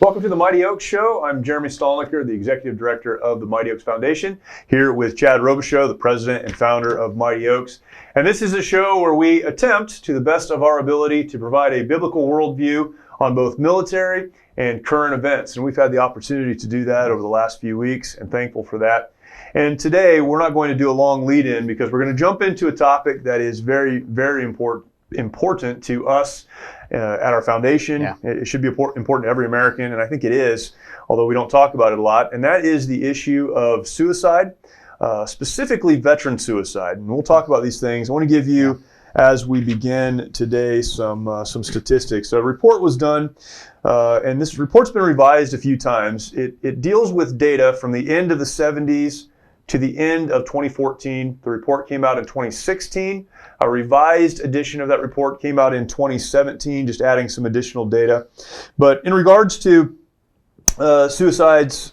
Welcome to the Mighty Oaks Show. I'm Jeremy Stolniker, the Executive Director of the Mighty Oaks Foundation, here with Chad Robichaux, the President and Founder of Mighty Oaks. And this is a show where we attempt, to the best of our ability, to provide a biblical worldview on both military and current events. And we've had the opportunity to do that over the last few weeks, and thankful for that. And today, we're not going to do a long lead-in because we're going to jump into a topic that is very, very important to us at our foundation. Yeah. It should be important to every American, and I think it is, although we don't talk about it a lot, and that is the issue of suicide, specifically veteran suicide. And we'll talk about these things. I want to give you, as we begin today, some statistics. So a report was done, and this report's been revised a few times. It deals with data from the end of the 70s to the end of 2014. The report came out in 2016. A revised edition of that report came out in 2017, just adding some additional data. But in regards to suicides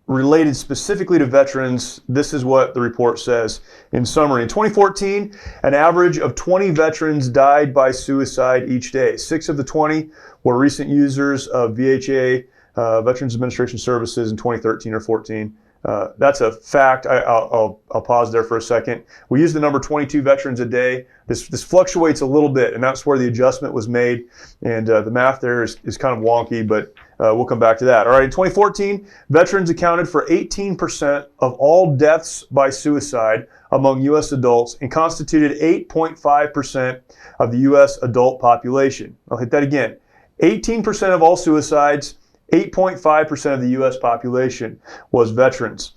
related specifically to veterans, this is what the report says in summary. In 2014, an average of 20 veterans died by suicide each day. 6 of the 20 were recent users of VHA, Veterans Administration Services, in 2013 or 14. That's a fact. I'll pause there for a second. We use the number 22 veterans a day. This fluctuates a little bit, and that's where the adjustment was made. And the math there is kind of wonky, but we'll come back to that. All right, in 2014, veterans accounted for 18% of all deaths by suicide among U.S. adults and constituted 8.5% of the U.S. adult population. I'll hit that again. 18% of all suicides, 8.5% of the U.S. population was veterans.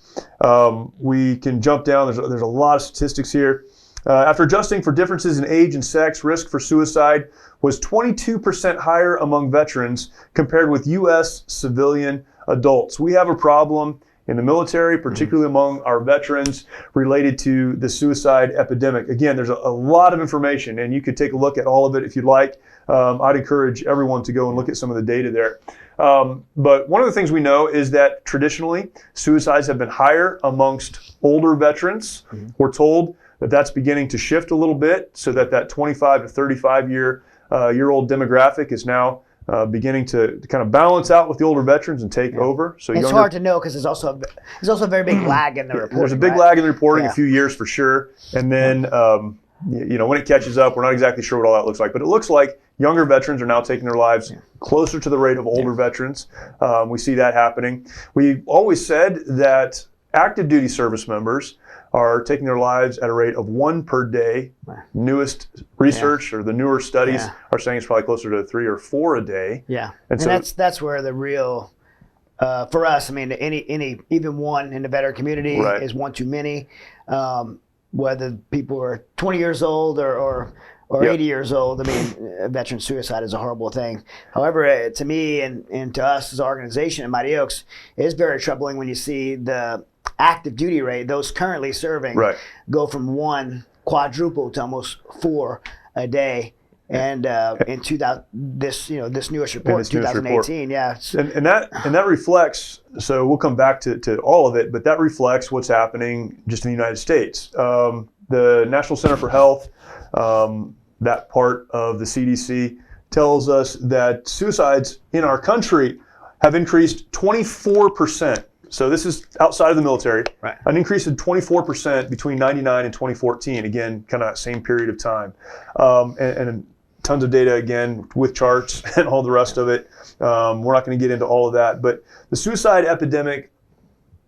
We can jump down. There's a lot of statistics here. After adjusting for differences in age and sex, risk for suicide was 22% higher among veterans compared with U.S. civilian adults. We have a problem in the military, particularly among our veterans, related to the suicide epidemic. Again, there's a lot of information, and you could take a look at all of it if you'd like. I'd encourage everyone to go and look at some of the data there. But one of the things we know is that traditionally, suicides have been higher amongst older veterans. Mm-hmm. We're told that that's beginning to shift a little bit, so that 25 to 35 year old demographic is now beginning to kind of balance out with the older veterans and take over. So it's hard to know because there's also a very big lag in the reporting. There's a big lag in the reporting, a few years for sure. And then, when it catches up, we're not exactly sure what all that looks like. But it looks like younger veterans are now taking their lives closer to the rate of older veterans. We see that happening. We've always said that active duty service members are taking their lives at a rate of 1 per day. Newest research or the newer studies are saying it's probably closer to 3 or 4 a day. Yeah, and so that's where the real, for us, I mean, even one in the veteran community is one too many. Whether people are 20 years old or 80 years old, I mean, veteran suicide is a horrible thing. However, to me and to us as an organization at Mighty Oaks, it is very troubling when you see the active duty rate, those currently serving, go from 1 quadruple to almost 4 a day. And in this newest report, 2018, and that reflects. So we'll come back to all of it, but that reflects what's happening just in the United States. The National Center for Health, that part of the CDC, tells us that suicides in our country have increased 24%. So this is outside of the military, an increase of 24% between 99 and 2014. Again, kind of that same period of time, and tons of data again with charts and all the rest of it. We're not going to get into all of that, but the suicide epidemic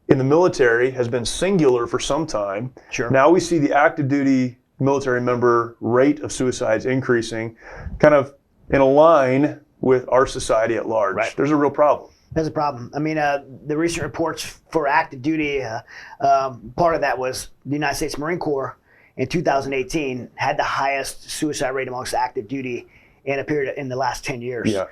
in the military has been singular for some time. Sure. Now we see the active duty military member rate of suicides increasing, kind of in a line with our society at large. Right. There's a real problem. There's a problem. I mean, the recent reports for active duty, part of that was the United States Marine Corps in 2018 had the highest suicide rate amongst active duty in a period in the last 10 years. Yeah.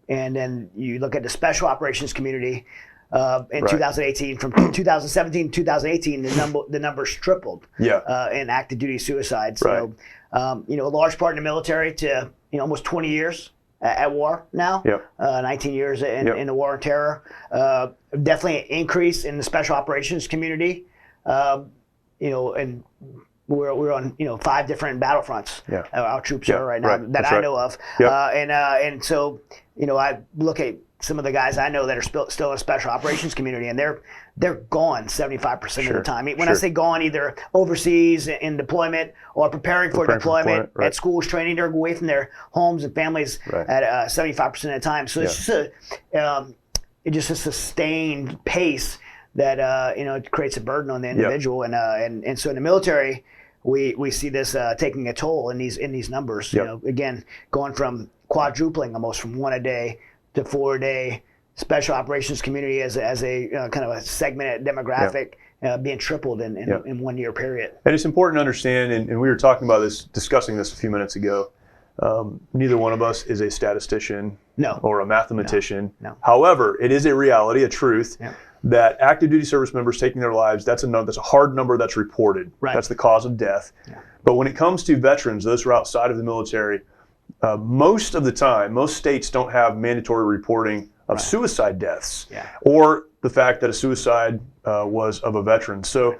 And then you look at the special operations community in 2018, from 2017 to 2018, the numbers tripled in active duty suicides. So, a large part in the military to almost 20 years at war now, 19 years in the war on terror. Definitely an increase in the special operations community, and we're on 5 different battlefronts. Our troops are right now that I know of. And so I look at some of the guys I know that are still in special operations community, and they're gone 75% of the time. When I say gone, either overseas in deployment or preparing for deployment, right. at schools training, they're away from their homes and families at 75% of the time. So it's just a sustained pace that it creates a burden on the individual, and so in the military, we see this taking a toll in these numbers. Again, going from quadrupling almost from 1 a day to 4 a day. Special operations community as a kind of a segmented demographic being tripled in 1 year period. And it's important to understand, and we were talking about this, discussing this a few minutes ago. Neither one of us is a statistician or a mathematician. No. However, it is a reality, a truth, that active duty service members taking their lives, that's a hard number that's reported. Right. That's the cause of death. Yeah. But when it comes to veterans, those who are outside of the military, most of the time, most states don't have mandatory reporting of suicide deaths or the fact that a suicide was of a veteran. So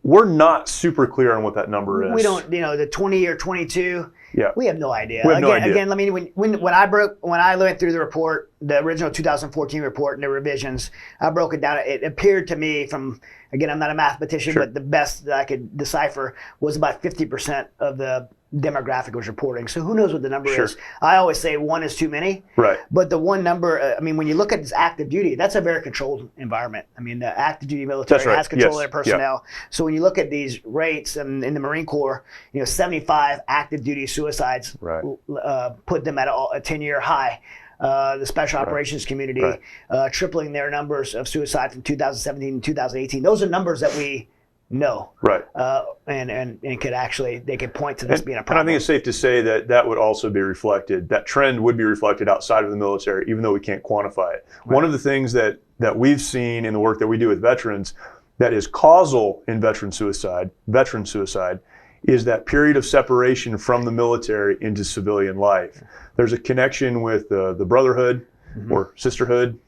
we're not super clear on what that number is. We don't, the 20 or 22. Yeah. We have no idea. We have no idea. Again, I mean, when I went through the report, the original 2014 report and the revisions, I broke it down. It appeared to me from, again, I'm not a mathematician, but the best that I could decipher was about 50% of the demographic was reporting. So who knows what the number is? I always say one is too many. Right. But the one number, when you look at this active duty, that's a very controlled environment. I mean, the active duty military has control of their personnel. So when you look at these rates in the Marine Corps, 75 active duty suicides put them at a 10-year high. The special operations community tripling their numbers of suicide from 2017 to 2018. Those are numbers that we know. Right. And could actually, they could point to this being a problem. And I think it's safe to say that would also be reflected, that trend would be reflected outside of the military, even though we can't quantify it. Right. One of the things that we've seen in the work that we do with veterans that is causal in veteran suicide, is that period of separation from the military into civilian life. There's a connection with the brotherhood or sisterhood,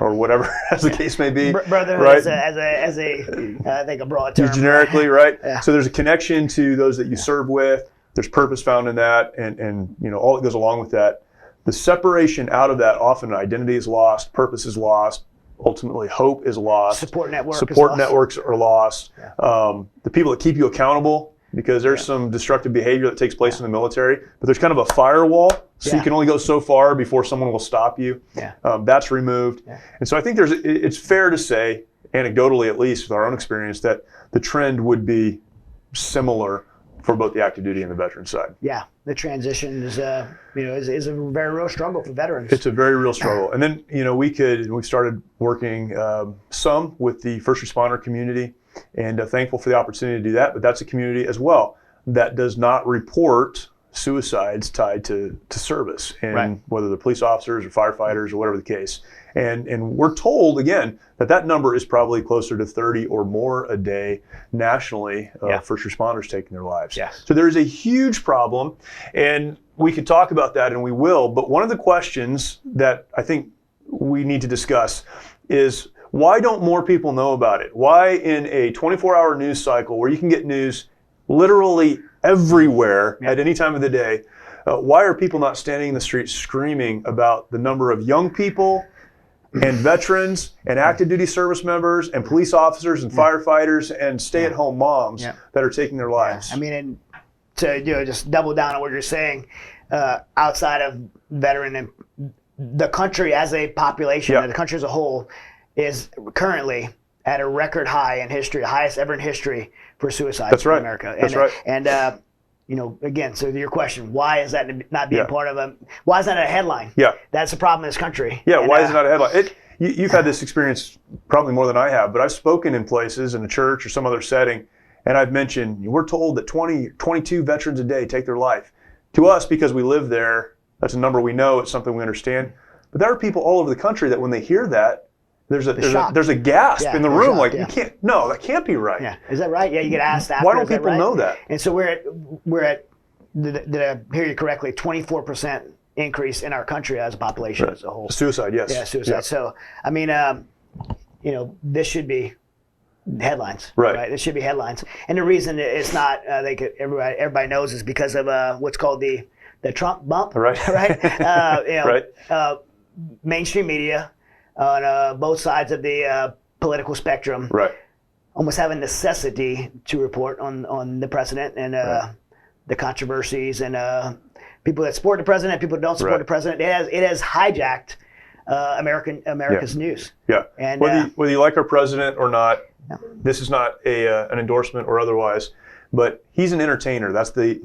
or whatever, as the case may be. Brotherhood right? as a I think a broad term. Generically, right? Yeah. So there's a connection to those that you serve with. There's purpose found in that, and all that goes along with that. The separation out of that, often identity is lost, purpose is lost, ultimately hope is lost. Support networks are lost. Yeah. The people that keep you accountable, because there's some destructive behavior that takes place in the military, but there's kind of a firewall, so you can only go so far before someone will stop you. Yeah. That's removed. Yeah. And so I think it's fair to say, anecdotally at least with our own experience, that the trend would be similar for both the active duty and the veteran side. Yeah, the transition is a very real struggle for veterans. It's a very real struggle. And then, we started working some with the first responder community, and thankful for the opportunity to do that. But that's a community as well that does not report suicides tied to service, and whether they're police officers or firefighters or whatever the case. And we're told, again, that number is probably closer to 30 or more a day nationally of first responders taking their lives. Yeah. So there is a huge problem, and we could talk about that, and we will. But one of the questions that I think we need to discuss is, why don't more people know about it? Why in a 24-hour news cycle where you can get news literally everywhere at any time of the day, why are people not standing in the street screaming about the number of young people and veterans and active duty service members and police officers and firefighters and stay-at-home moms that are taking their lives? And to just double down on what you're saying, outside of veteran and the country as a population, the country as a whole, is currently at a record high in history, the highest ever in history for suicide in America. And again, so to your question, why is that not being part of why is that a headline? Yeah. That's a problem in this country. Yeah, why is it not a headline? You've had this experience probably more than I have, but I've spoken in places, in a church or some other setting, and I've mentioned, we're told that 22 veterans a day take their life. To us, because we live there, that's a number we know, it's something we understand. But there are people all over the country that when they hear that, there's a gasp in the room, shocked, that can't be right. Yeah, is that right? Yeah, you get asked after. Why don't people know that? And so we're at did I hear you correctly? 24% increase in our country as a population as a whole. Suicide, yes. Yeah, suicide. Yeah. So this should be headlines, right? This should be headlines. And the reason it's not, everybody knows, is because of what's called the Trump bump, right? Right. mainstream media on both sides of the political spectrum Right. almost have a necessity to report on the president and the controversies and people that support the president, people that don't support Right. the president. It has hijacked America's news. Yeah. And Whether you like our president or not, this is not an endorsement or otherwise, but he's an entertainer. That's the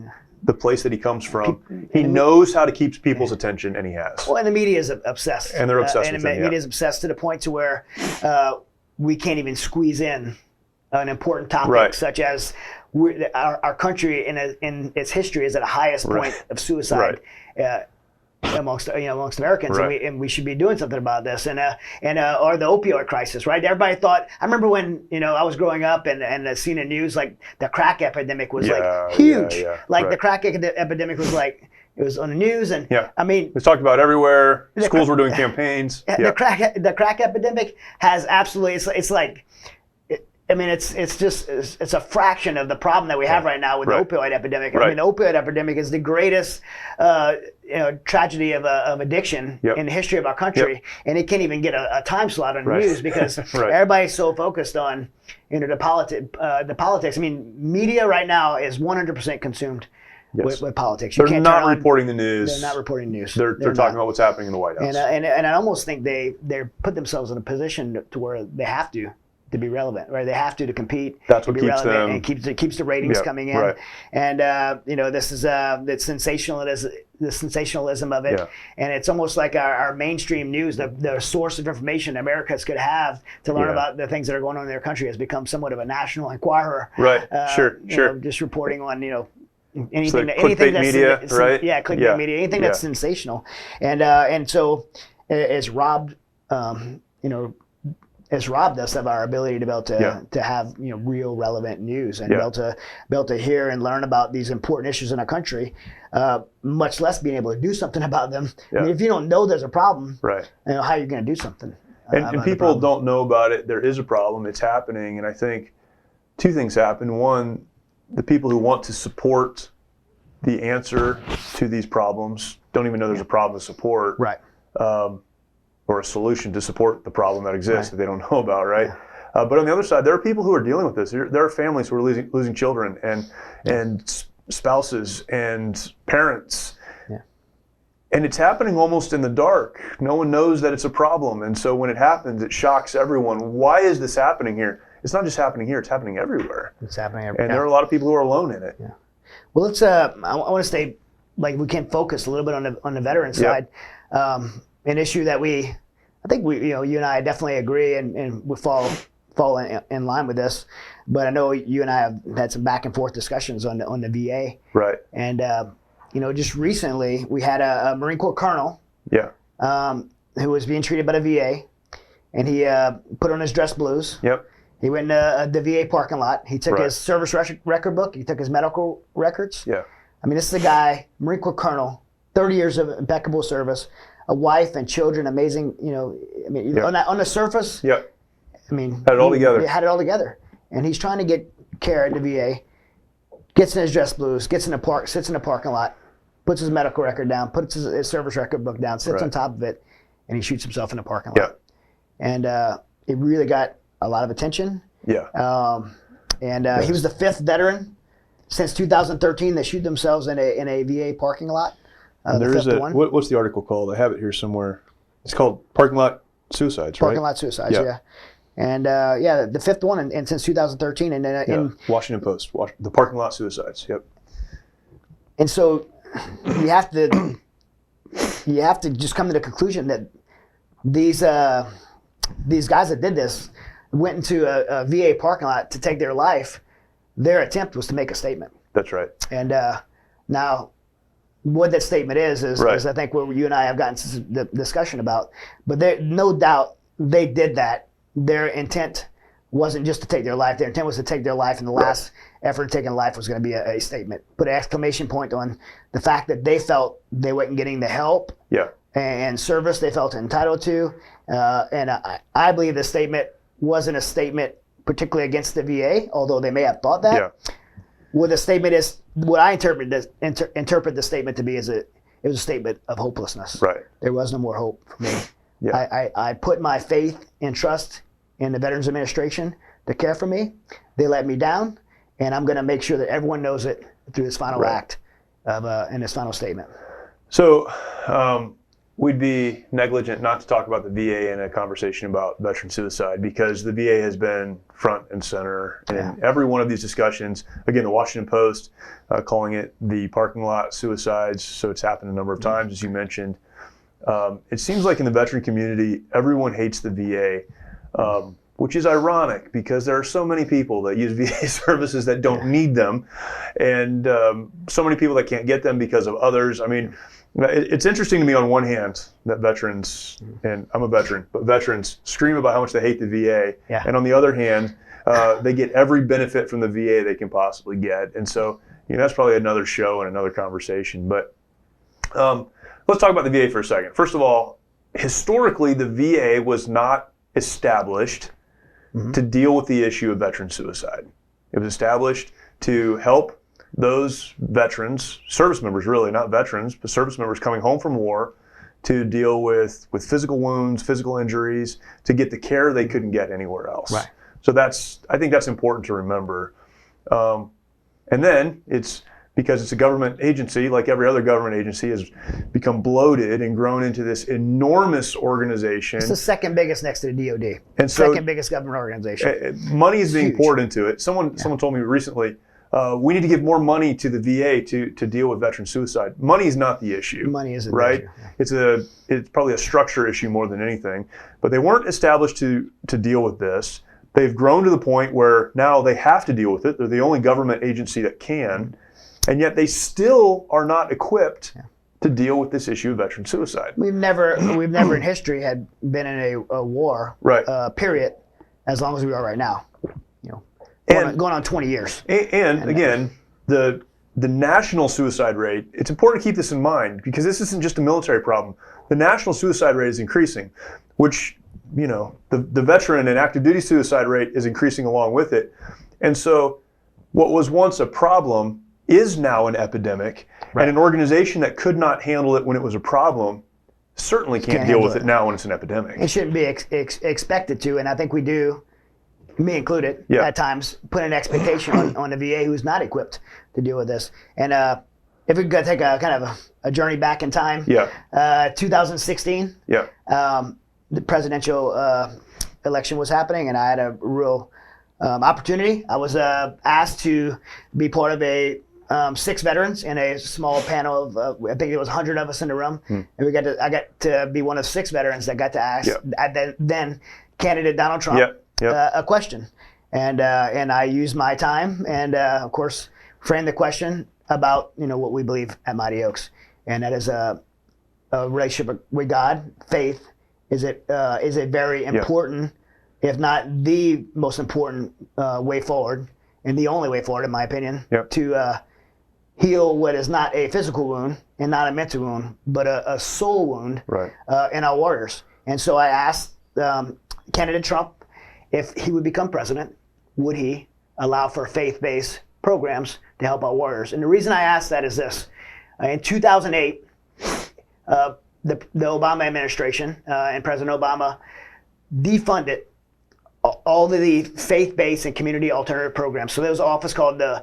place that he comes from. He knows how to keep people's attention, and he has. well, and the media is obsessed. And they're obsessed and with the him, media is obsessed to the point to where we can't even squeeze in an important topic Right. such as our country in its history is at the highest point of suicide amongst Americans, Right. and we should be doing something about this, or the opioid crisis, right? Everybody thought. I remember when I was growing up and seeing the news, like the crack epidemic was like huge. Yeah, like right. the crack epidemic was like it was on the news, and I mean, It was talked about everywhere. Schools were doing campaigns. the crack epidemic has absolutely. It's like. I mean, it's a fraction of the problem that we have right now with the opioid epidemic. I mean, the opioid epidemic is the greatest tragedy of addiction in the history of our country, and it can't even get a time slot on the news because everybody's so focused on the politics. I mean, media right now is 100% consumed with politics. They're not reporting the news. They're not reporting news. They're talking about what's happening in the White House. And I almost think they put themselves in a position to where they have to be relevant, right? They have to compete. That's to what be keeps relevant them. and keeps the ratings coming in. Right. And this is the sensationalism of it, and it's almost like our mainstream news, the source of information Americans could have to learn about the things that are going on in their country, has become somewhat of a National Enquirer. Right. Sure. Just reporting on anything, So anything clickbait media, right? Yeah, clickbait media, anything that's sensational, and so it's robbed has robbed us of our ability to be able to have real relevant news and be able to hear and learn about these important issues in our country, much less being able to do something about them. I mean, if you don't know there's a problem, how are you going to do something? And people don't know about it. There is a problem. It's happening, and I think two things happen. One, the people who want to support the answer to these problems don't even know there's a problem to support. Right. Or a solution to support the problem that exists that they don't know about, right? But on the other side, there are people who are dealing with this. There are families who are losing children and spouses and parents. And it's happening almost in the dark. No one knows that it's a problem. And so when it happens, it shocks everyone. Why is this happening here? It's not just happening here, it's happening everywhere. It's happening everywhere. And there are a lot of people who are alone in it. Yeah. Well, let's I want to stay, like, we can focus a little bit on the veteran side. An issue that I think you and I definitely agree and we fall in line with this. But I know you and I have had some back and forth discussions on the VA. Right. And just recently we had a Marine Corps colonel. Who was being treated by the VA, and he put on his dress blues. He went to the VA parking lot. He took his service record book. He took his medical records. I mean, this is a guy, Marine Corps colonel, 30 years of impeccable service, a wife and children, amazing. On the surface. I mean, had it all together. He had it all together, and he's trying to get care at the VA. Gets in his dress blues, sits in the parking lot, puts his medical record down, puts his service record book down, sits on top of it, and he shoots himself in the parking lot. And it really got a lot of attention. He was the 5th veteran since 2013 that shoot themselves in a VA parking lot. There is what's the article called? I have it here somewhere. It's called Parking Lot Suicides, right? Parking Lot Suicides, And the 5th one, and since 2013, and then in Washington Post, the Parking Lot Suicides. And so you have to just come to the conclusion that these guys that did this went into a VA parking lot to take their life. Their attempt was to make a statement. That's right. And now, what that statement is I think what you and I have gotten the discussion about. But no doubt they did that. Their intent wasn't just to take their life. Their intent was to take their life, and the last effort of taking life was going to be a statement. Put an exclamation point on the fact that they felt they weren't getting the help and service they felt entitled to. And I believe the statement wasn't a statement particularly against the VA, although they may have thought that. What the statement is, what I interpret the statement to be is it was a statement of hopelessness. Right. There was no more hope for me. Yeah. I put my faith and trust in the Veterans Administration to care for me. They let me down, and I'm going to make sure that everyone knows it through this final act of in this final statement. So we'd be negligent not to talk about the VA in a conversation about veteran suicide, because the VA has been front and center in every one of these discussions. Again, the Washington Post calling it the parking lot suicides. So it's happened a number of times, as you mentioned. It seems like in the veteran community, everyone hates the VA, which is ironic because there are so many people that use VA services that don't need them, and so many people that can't get them because of others. I mean, it's interesting to me on one hand that veterans, and I'm a veteran, but veterans scream about how much they hate the VA. Yeah. And on the other hand, they get every benefit from the VA they can possibly get. And so, that's probably another show and another conversation. But let's talk about the VA for a second. First of all, historically, the VA was not established to deal with the issue of veteran suicide. It was established to help those veterans, service members really, not veterans, but service members coming home from war, to deal with physical wounds, physical injuries, to get the care they couldn't get anywhere else. Right. So I think that's important to remember. And then it's because it's a government agency, like every other government agency, has become bloated and grown into this enormous organization. It's the second biggest next to the DoD. And so, second biggest government organization. Money is being Huge. poured into it. Someone told me recently, we need to give more money to the VA to deal with veteran suicide. Money is not the issue. Money isn't right. the issue. It's probably a structure issue more than anything. But they weren't established to deal with this. They've grown to the point where now they have to deal with it. They're the only government agency that can, and yet they still are not equipped to deal with this issue of veteran suicide. We've never in history had been in a war, period, as long as we are right now. Going on 20 years. And again, the national suicide rate, it's important to keep this in mind because this isn't just a military problem. The national suicide rate is increasing, which, the veteran and active duty suicide rate is increasing along with it. And so what was once a problem is now an epidemic, and an organization that could not handle it when it was a problem certainly can't deal with it now when it's an epidemic. It shouldn't be expected to, and I think we do, me included, at times, put an expectation on the VA who's not equipped to deal with this. And if we could take a kind of a journey back in time, 2016, the presidential election was happening, and I had a real opportunity. I was asked to be part of a 6 veterans in a small panel of, I think there was 100 of us in the room, and I got to be one of 6 veterans that got to ask then candidate Donald Trump a question, and I used my time and of course framed the question about what we believe at Mighty Oaks, and that is a relationship with God. Faith is a very important, if not the most important way forward, and the only way forward, in my opinion, to heal what is not a physical wound and not a mental wound, but a soul wound in our warriors. And so I asked candidate Trump if he would become president, would he allow for faith-based programs to help our warriors? And the reason I asked that is this. In 2008, the Obama administration and President Obama defunded all of the faith-based and community alternative programs. So there was an office called the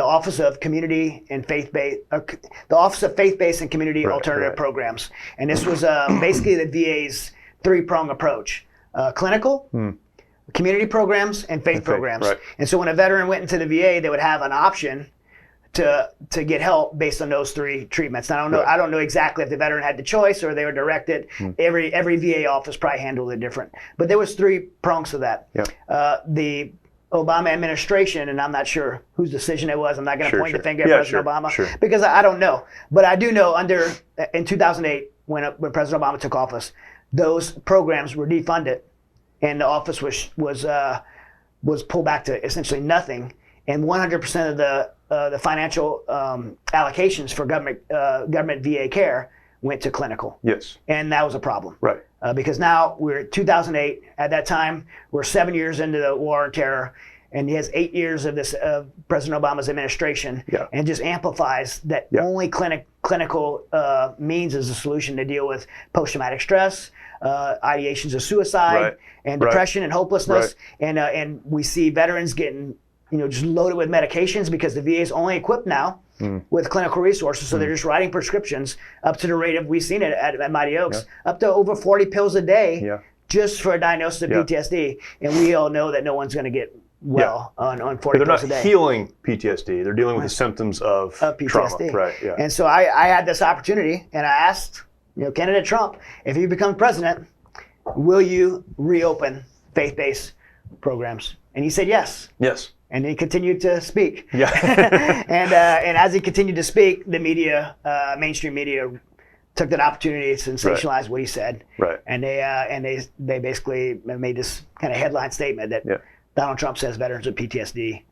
Office of Community and Faith-Based, the Office of Faith-Based and Community Alternative Programs. And this was basically the VA's 3-prong approach: clinical, community programs, and faith programs. And so when a veteran went into the VA, they would have an option to get help based on those 3 treatments. Now, I don't know exactly if the veteran had the choice or they were directed. Every VA office probably handled it different. But there was 3 prongs to that. The Obama administration, and I'm not sure whose decision it was. I'm not going to point the finger at President Obama because I don't know. But I do know in 2008 when President Obama took office, those programs were defunded, and the office was pulled back to essentially nothing, and 100% of the financial allocations for government VA care went to clinical. And that was a problem. Because now we're 2008. At that time, we're 7 years into the war on terror, and he has 8 years of this President Obama's administration, and just amplifies that only clinical means is a solution to deal with post-traumatic stress, ideations of suicide, and depression and hopelessness, and we see veterans getting just loaded with medications because the VA is only equipped now with clinical resources, so they're just writing prescriptions up to the rate of, we've seen it at Mighty Oaks, up to over 40 pills a day just for a diagnosis of PTSD, and we all know that no one's going to get well on 40 pills a day. They're not healing PTSD. They're dealing with the symptoms of PTSD. Trauma. And so I had this opportunity, and I asked candidate Trump, if you become president, will you reopen faith-based programs? And he said yes. Yes. And he continued to speak. Yeah. and as he continued to speak, the media, mainstream media, took that opportunity to sensationalize what he said. Right. And they basically made this kind of headline statement that Donald Trump says veterans with PTSD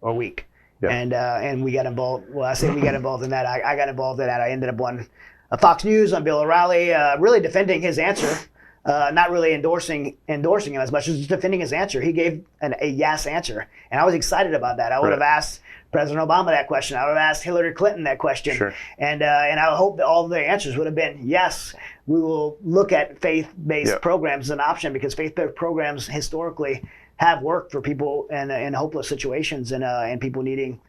are weak. Yeah. And we got involved. Well, I say we got involved in that. I got involved in that. I ended up on Fox News, on Bill O'Reilly, really defending his answer. Not really endorsing him as much as just defending his answer. He gave a yes answer, and I was excited about that. I would have asked President Obama that question. I would have asked Hillary Clinton that question, and I hope that all of their answers would have been yes. We will look at faith-based programs as an option, because faith-based programs historically have worked for people in hopeless situations and people needing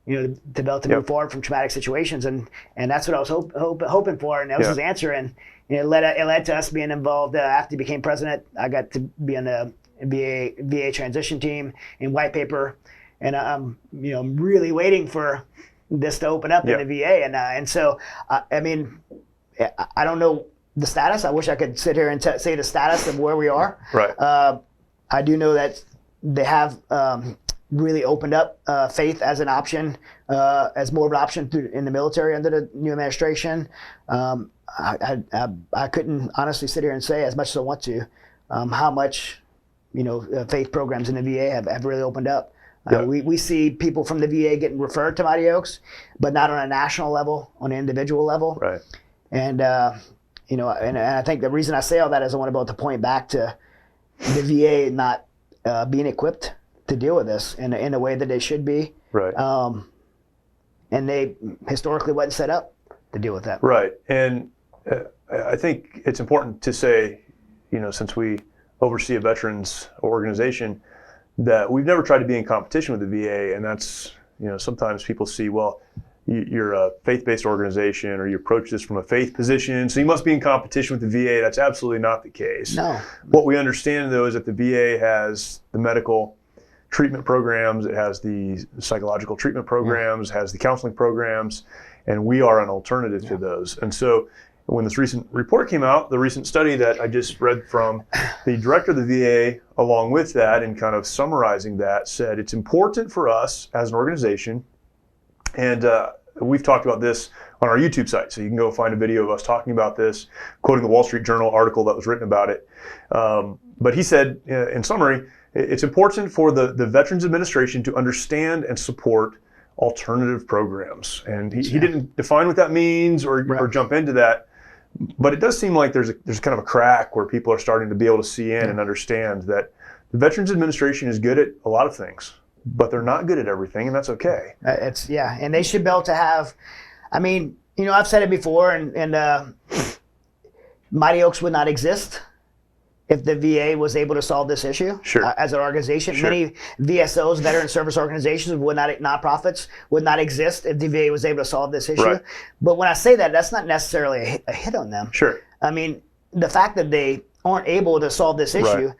to be able to move forward from traumatic situations, and that's what I was hoping for, and that was his answer. And it led to us being involved after he became president. I got to be on the VA transition team in White Paper, and I'm really waiting for this to open up in the VA. And so I mean, I don't know the status. I wish I could sit here and say the status of where we are. Right. I do know that they have really opened up faith as an option, as more of an option in the military under the new administration. I couldn't honestly sit here and say, as much as I want to, how much faith programs in the VA have really opened up. We see people from the VA getting referred to Mighty Oaks, but not on a national level, on an individual level. Right. And and I think the reason I say all that is I want to be able to point back to the VA not being equipped to deal with this in a way that they should be. Right. And they historically wasn't set up to deal with that. Right. And I think it's important to say, since we oversee a veterans organization, that we've never tried to be in competition with the VA. And that's, sometimes people see, well, you're a faith-based organization, or you approach this from a faith position, so you must be in competition with the VA. That's absolutely not the case. No. What we understand, though, is that the VA has the medical treatment programs, it has the psychological treatment programs, has the counseling programs, and we are an alternative to those. And so when this recent report came out, the recent study that I just read from the director of the VA, along with that, and kind of summarizing that, said it's important for us as an organization, and we've talked about this on our YouTube site, so you can go find a video of us talking about this, quoting the Wall Street Journal article that was written about it. But he said, in summary, it's important for the Veterans Administration to understand and support alternative programs. And he didn't define what that means or jump into that, but it does seem like there's kind of a crack where people are starting to be able to see in and understand that the Veterans Administration is good at a lot of things, but they're not good at everything, and that's okay. And they should be able to have, I've said it before, and Mighty Oaks would not exist if the VA was able to solve this issue as an organization. Many VSOs, veteran service organizations, nonprofits would not exist if the VA was able to solve this issue. Right. But when I say that, that's not necessarily a hit on them. Sure. The fact that they aren't able to solve this issue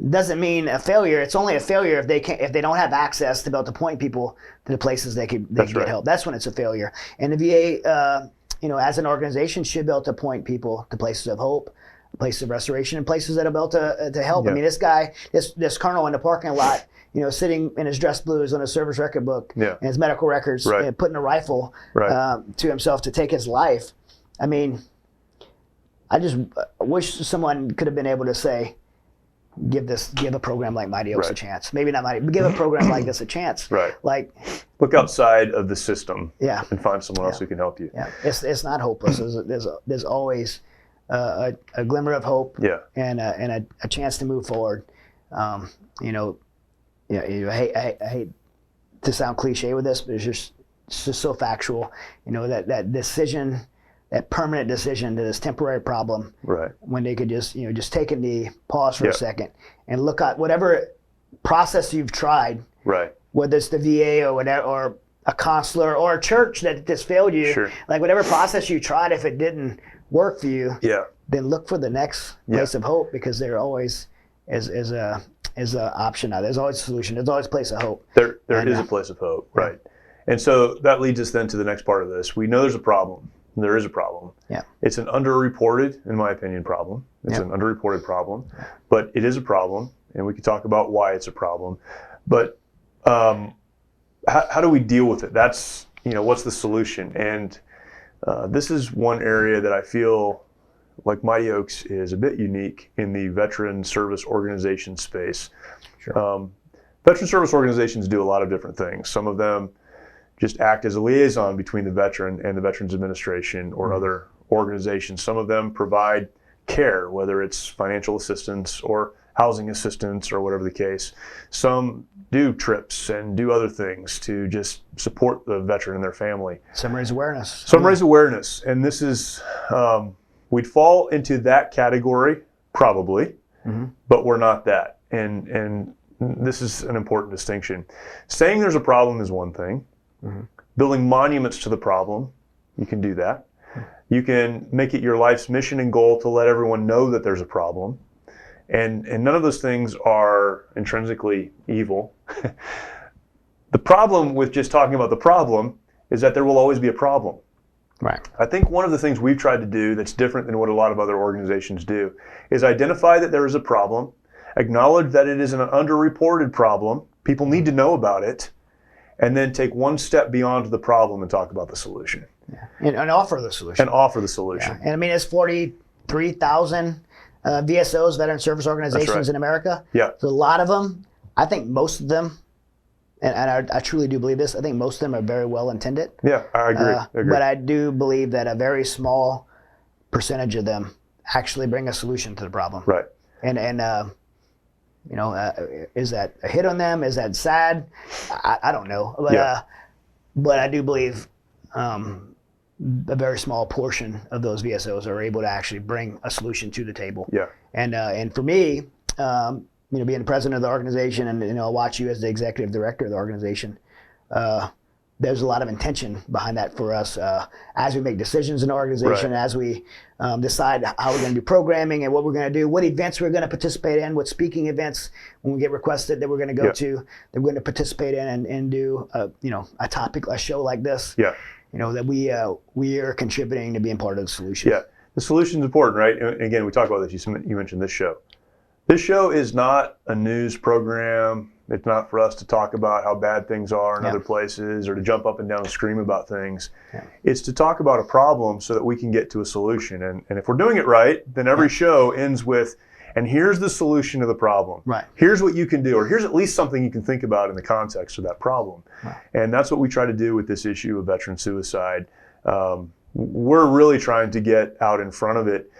doesn't mean a failure. It's only a failure if they don't have access to be able to point people to the places they can get help. That's when it's a failure. And the VA, as an organization, should be able to point people to places of hope, places of restoration, and places that are able to help. Yeah. This guy, this colonel in the parking lot, sitting in his dress blues on his service record book and his medical records, and putting a rifle to himself to take his life. I just wish someone could have been able to say, give a program like Mighty Oaks a chance. Maybe not Mighty, but give a program like this a chance. Right. Like, look outside of the system. Yeah. And find someone else who can help you. Yeah. It's not hopeless. There's always a glimmer of hope. Yeah. And a chance to move forward. I hate to sound cliche with this, but it's just so factual. That decision, that permanent decision to this temporary problem, right? When they could just take a knee, pause for a second, and look at whatever process you've tried, right? Whether it's the VA or whatever, or a counselor or a church that just failed you, sure. Like whatever process you tried, if it didn't work for you, then look for the next place of hope, because there always is a option now. There's always a solution. There's always a place of hope. There is a place of hope, right? And so that leads us then to the next part of this. We know there's a problem. There is a problem. Yeah. It's an underreported, in my opinion, problem. It's an underreported problem, but it is a problem, and we can talk about why it's a problem. But how do we deal with it? That's, what's the solution? And this is one area that I feel like Mighty Oaks is a bit unique in the veteran service organization space. Sure. Veteran service organizations do a lot of different things. Some of them just act as a liaison between the veteran and the Veterans Administration or other organizations. Some of them provide care, whether it's financial assistance or housing assistance or whatever the case. Some do trips and do other things to just support the veteran and their family. Some raise awareness. Some raise awareness. And this is, we'd fall into that category probably, but we're not that. And this is an important distinction. Saying there's a problem is one thing. Building monuments to the problem, you can do that. You can make it your life's mission and goal to let everyone know that there's a problem. And none of those things are intrinsically evil. The problem with just talking about the problem is that there will always be a problem. Right. I think one of the things we've tried to do that's different than what a lot of other organizations do is identify that there is a problem, acknowledge that it is an underreported problem, people need to know about it, and then take one step beyond the problem and talk about the solution. And offer the solution. And offer the solution. And I mean, it's 43,000 VSOs, Veteran Service Organizations in America. Yeah. So a lot of them, I think most of them, and I truly do believe this, I think most of them are very well intended. Yeah, I agree. But I do believe that a very small percentage of them actually bring a solution to the problem. Right. And is that a hit on them? Is that sad? I don't know. But I do believe a very small portion of those VSOs are able to actually bring a solution to the table. Yeah. And for me, being the president of the organization, and I watch you as the executive director of the organization, there's a lot of intention behind that for us as we make decisions in the organization, as we decide how we're going to do programming and what we're going to do, what events we're going to participate in, what speaking events when we get requested that we're going to go to, that we're going to participate in and do a topic, a show like this. Yeah. That we are contributing to being part of the solution. Yeah, the solution is important, right? And again, we talk about this. You mentioned this show. This show is not a news program. It's not for us to talk about how bad things are in other places or to jump up and down and scream about things. Yeah. It's to talk about a problem so that we can get to a solution. And if we're doing it right, then every show ends with, and here's the solution to the problem. Right. Here's what you can do, or here's at least something you can think about in the context of that problem. Right. And that's what we try to do with this issue of veteran suicide. We're really trying to get out in front of it.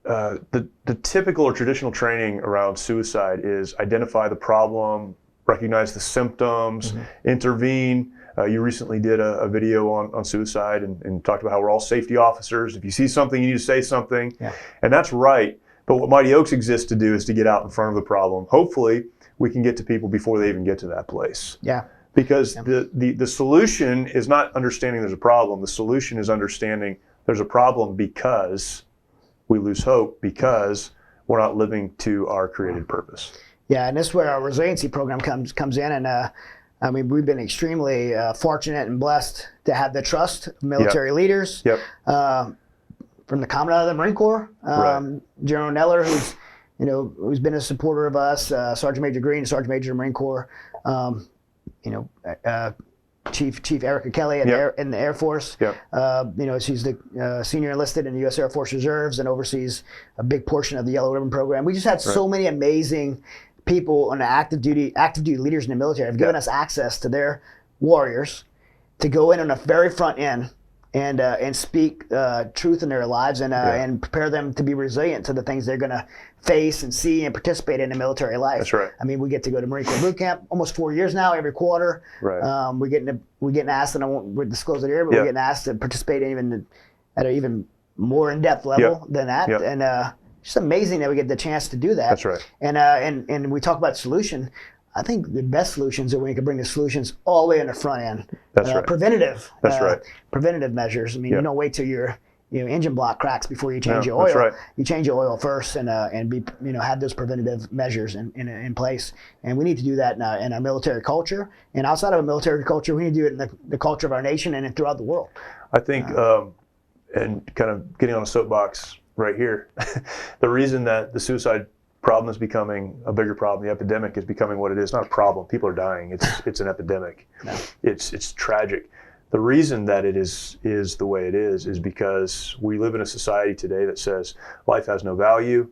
The typical or traditional training around suicide is identify the problem, recognize the symptoms, intervene. You recently did a video on suicide and talked about how we're all safety officers. If you see something, you need to say something. Yeah. And that's right. But what Mighty Oaks exists to do is to get out in front of the problem. Hopefully, we can get to people before they even get to that place. Yeah. Because the solution is not understanding there's a problem. The solution is understanding there's a problem because we lose hope, because we're not living to our created purpose. Yeah, and this is where our resiliency program comes in. And we've been extremely fortunate and blessed to have the trust of military leaders. Yep. From the Commandant of the Marine Corps, General Neller, who's been a supporter of us, Sergeant Major Green, Sergeant Major of the Marine Corps, Chief Erica Kelly in the Air Force. Yep. She's the senior enlisted in the U.S. Air Force Reserves and oversees a big portion of the Yellow Ribbon program. We just had so many amazing people on the active duty leaders in the military have given us access to their warriors to go in on the very front end and speak truth in their lives and prepare them to be resilient to the things they're going to face and see and participate in the military life. That's right. I mean, we get to go to Marine Corps boot camp almost 4 years now, every quarter. Right. We're getting asked, and I won't disclose it here, but we're getting asked to participate even at an even more in-depth level than that. And it's amazing that we get the chance to do that. That's right. And we talk about solution. I think the best solutions are when you can bring the solutions all the way on the front end. That's right. Preventative. That's right. Preventative measures. I mean, you don't wait till your engine block cracks before you change your oil. That's right. You change your oil first and be have those preventative measures in place. And we need to do that in our military culture. And outside of a military culture, we need to do it in the culture of our nation and throughout the world. I think, and kind of getting on a soapbox right here, the reason that the suicide problem is becoming a bigger problem, the epidemic is becoming what it is. Not a problem. People are dying. It's an epidemic. No. It's tragic. The reason that it is the way it is because we live in a society today that says life has no value.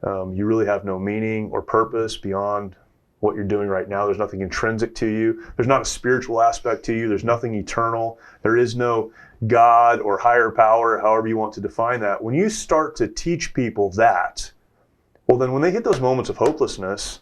You really have no meaning or purpose beyond what you're doing right now. There's nothing intrinsic to you. There's not a spiritual aspect to you. There's nothing eternal. There is no God or higher power, however you want to define that. When you start to teach people that, well, then when they hit those moments of hopelessness,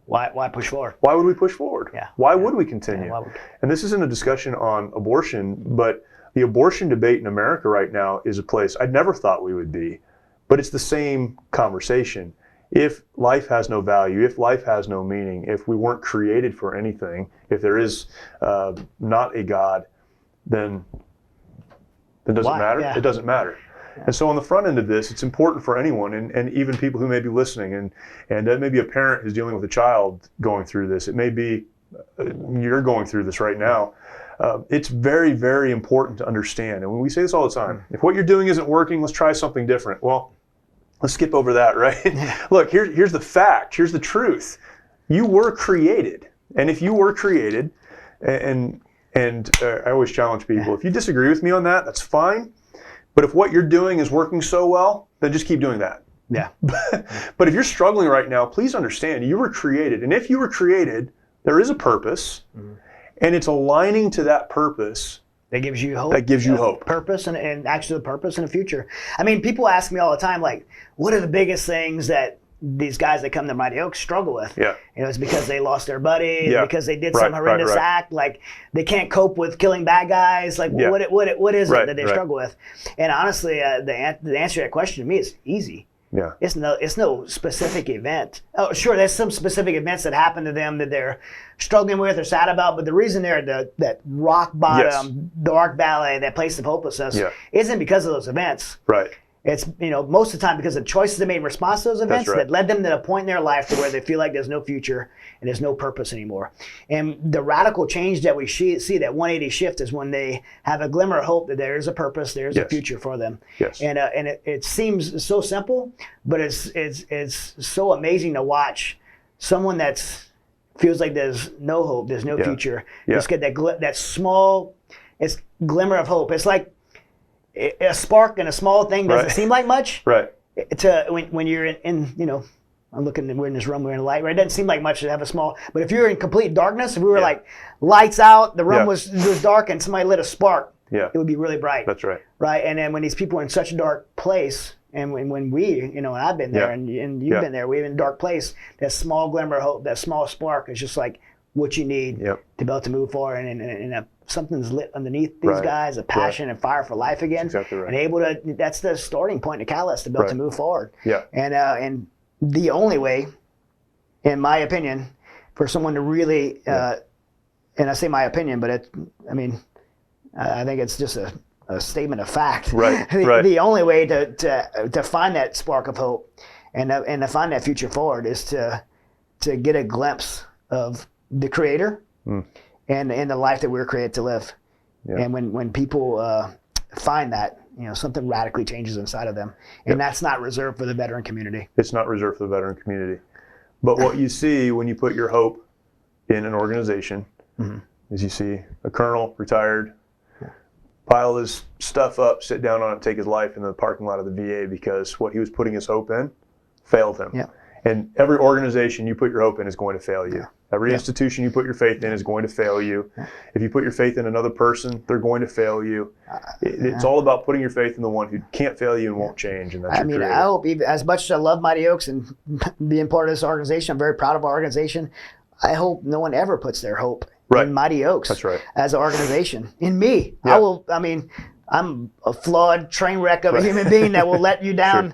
why push forward? Why would we push forward? Yeah. Why would we continue? Yeah, and this isn't a discussion on abortion, but the abortion debate in America right now is a place I never thought we would be. But it's the same conversation. If life has no value, if life has no meaning, if we weren't created for anything, if there is not a God, then it doesn't matter. Yeah. It doesn't matter. And so on the front end of this, it's important for anyone, and even people who may be listening, and that may be a parent who's dealing with a child going through this. It may be you're going through this right now. It's very, very important to understand. And when we say this all the time, if what you're doing isn't working, let's try something different. Well, let's skip over that, right? Look, here's the fact. Here's the truth. You were created. And if you were created, and I always challenge people, if you disagree with me on that, that's fine. But if what you're doing is working so well, then just keep doing that. Yeah. But if you're struggling right now, please understand you were created. And if you were created, there is a purpose. Mm-hmm. And it's aligning to that purpose. That gives you hope. That gives you hope. Purpose and actually the purpose in the future. I mean, people ask me all the time, like, what are the biggest things that these guys that come to Mighty Oaks struggle with? Yeah. It's because they lost their buddy, because they did some horrendous act, like they can't cope with killing bad guys. Like, what is it that they struggle with? And honestly, the answer to that question to me is easy. Yeah. It's no specific event. Oh, sure, there's some specific events that happen to them that they're struggling with or sad about, but the reason they're that rock bottom, dark valley, that place of hopelessness, isn't because of those events. Right. It's, most of the time because of choices they made in response to those events that led them to a point in their life to where they feel like there's no future and there's no purpose anymore. And the radical change that we see, that 180 shift, is when they have a glimmer of hope that there is a purpose, there's a future for them. Yes. And it seems so simple, but it's so amazing to watch someone that's feels like there's no hope, there's no future. Just get that small glimmer of hope. It's like a spark in a small thing doesn't seem like much. Right. When you're in I'm looking, we're in this room, we're in light, right? It doesn't seem like much to have a small, but if you're in complete darkness, if we were like lights out, the room was dark and somebody lit a spark, it would be really bright. That's right. Right. And then when these people are in such a dark place, and when we, and I've been there and you've been there, we're in a dark place, that small glimmer of hope, that small spark is just like what you need to be able to move forward, and something's lit underneath these guys, a passion and fire for life again. That's exactly right. And that's the starting point, the catalyst to be able to move forward. Yeah. And the only way, in my opinion, for someone to really, and I say my opinion, but I think it's just a statement of fact. Right. The only way to find that spark of hope and to find that future forward is to get a glimpse of the Creator and the life that we're created to live. Yeah. And when people find that, something radically changes inside of them. And that's not reserved for the veteran community. It's not reserved for the veteran community. But what you see when you put your hope in an organization is you see a colonel, retired, pile his stuff up, sit down on it, take his life in the parking lot of the VA because what he was putting his hope in failed him. Yeah. And every organization you put your hope in is going to fail you. Every institution you put your faith in is going to fail you. If you put your faith in another person, they're going to fail you. It's all about putting your faith in the one who can't fail you and won't change. And that's your creator. I hope, even, as much as I love Mighty Oaks and being part of this organization, I'm very proud of our organization. I hope no one ever puts their hope in Mighty Oaks. That's right. As an organization. In me. Yeah. I'm a flawed train wreck of a human being that will let you down,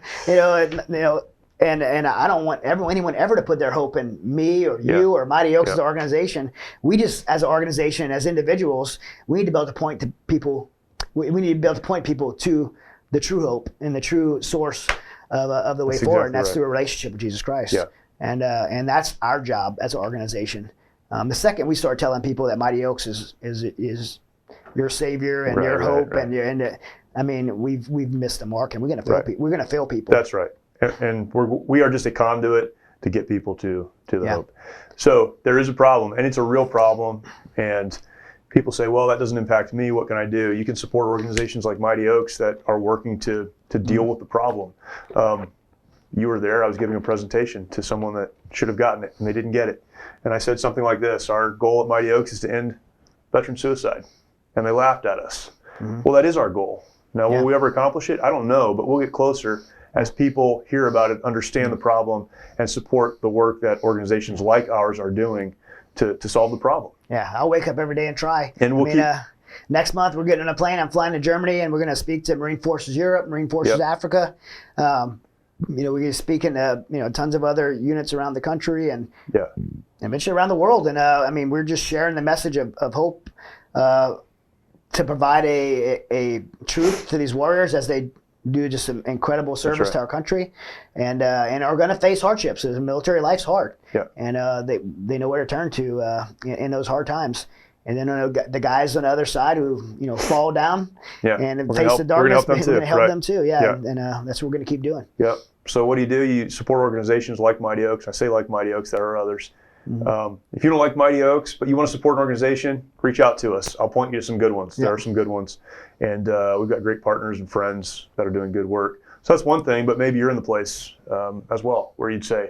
And I don't want anyone ever to put their hope in me or you or Mighty Oaks as an organization. We just, as an organization, as individuals, we need to be able to point to people. We need to be able to point people to the true hope and the true source of the way forward, and that's through a relationship with Jesus Christ. Yeah. And that's our job as an organization. The second we start telling people that Mighty Oaks is your savior and your hope, and we've missed the mark, and we're gonna fail. We're gonna fail people. That's right. And we are just a conduit to get people to the hope. So there is a problem, and it's a real problem. And people say, well, that doesn't impact me. What can I do? You can support organizations like Mighty Oaks that are working to deal with the problem. You were there. I was giving a presentation to someone that should have gotten it, and they didn't get it. And I said something like this: our goal at Mighty Oaks is to end veteran suicide. And they laughed at us. Well, that is our goal. Now, will we ever accomplish it? I don't know, but we'll get closer as people hear about it, understand the problem, and support the work that organizations like ours are doing to solve the problem. Yeah, I'll wake up every day and try. And next month we're getting on a plane. I'm flying to Germany, and we're going to speak to Marine Forces Europe, Marine Forces Africa. We're going to speak in tons of other units around the country and eventually around the world. And we're just sharing the message of hope to provide a truth to these warriors as they do just some incredible service to our country, and are going to face hardships. The military life's hard, and they know where to turn to in those hard times. And then the guys on the other side who fall down and face the darkness, we're going to help them too. And that's what we're going to keep doing. Yeah. So what do? You support organizations like Mighty Oaks. I say like Mighty Oaks. There are others. If you don't like Mighty Oaks, but you want to support an organization, reach out to us. I'll point you to some good ones. There are some good ones. And we've got great partners and friends that are doing good work. So that's one thing, but maybe you're in the place as well where you'd say,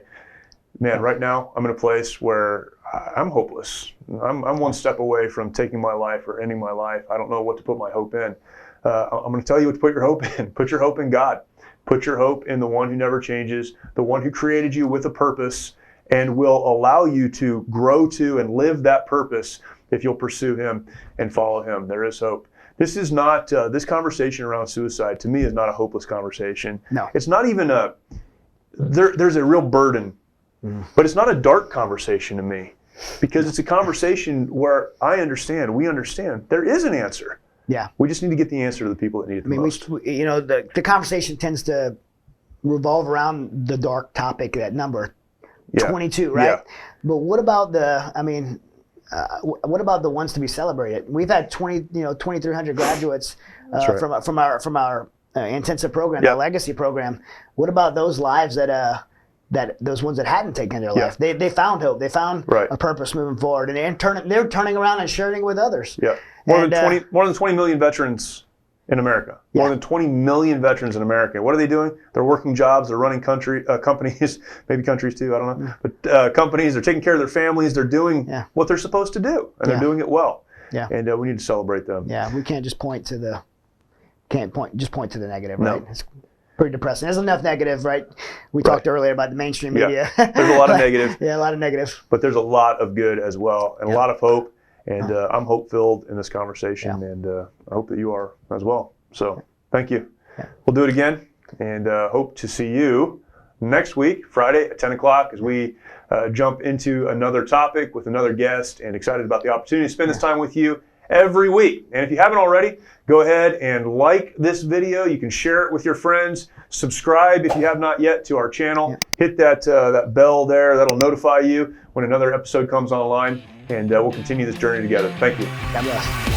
man, right now I'm in a place where I'm hopeless. I'm one step away from taking my life or ending my life. I don't know what to put my hope in. I'm going to tell you what to put your hope in. Put your hope in God. Put your hope in the one who never changes, the one who created you with a purpose and will allow you to grow to and live that purpose if you'll pursue him and follow him. There is hope. This is not, this conversation around suicide to me is not a hopeless conversation. No. It's not even there's a real burden, but it's not a dark conversation to me because it's a conversation where we understand there is an answer. Yeah. We just need to get the answer to the people that need it the most. The conversation tends to revolve around the dark topic, that number. 22, right? Yeah. But what about what about the ones to be celebrated? We've had 2,300 graduates from our intensive program, our legacy program. What about those lives that those ones that hadn't taken their life? They found hope. They found a purpose moving forward, and they're turning around and sharing it with others. Yeah, more than 20 million veterans in America. More than 20 million veterans in America. What are they doing? They're working jobs. They're running companies, maybe countries too, I don't know. But companies, they're taking care of their families. They're doing what they're supposed to do, and they're doing it well. Yeah. And we need to celebrate them. Yeah, we can't just point to the negative, right? No. It's pretty depressing. There's enough negative, right? We talked earlier about the mainstream media. There's a lot of negative. Yeah, a lot of negative. But there's a lot of good as well, and a lot of hope. And I'm hope-filled in this conversation, and I hope that you are as well. So thank you. Yeah. We'll do it again, and hope to see you next week, Friday at 10 o'clock, as we jump into another topic with another guest, and excited about the opportunity to spend this time with you every week. And if you haven't already, go ahead and like this video. You can share it with your friends. Subscribe if you have not yet to our channel. Hit that bell there. That'll notify you when another episode comes online. And we'll continue this journey together. Thank you. God bless.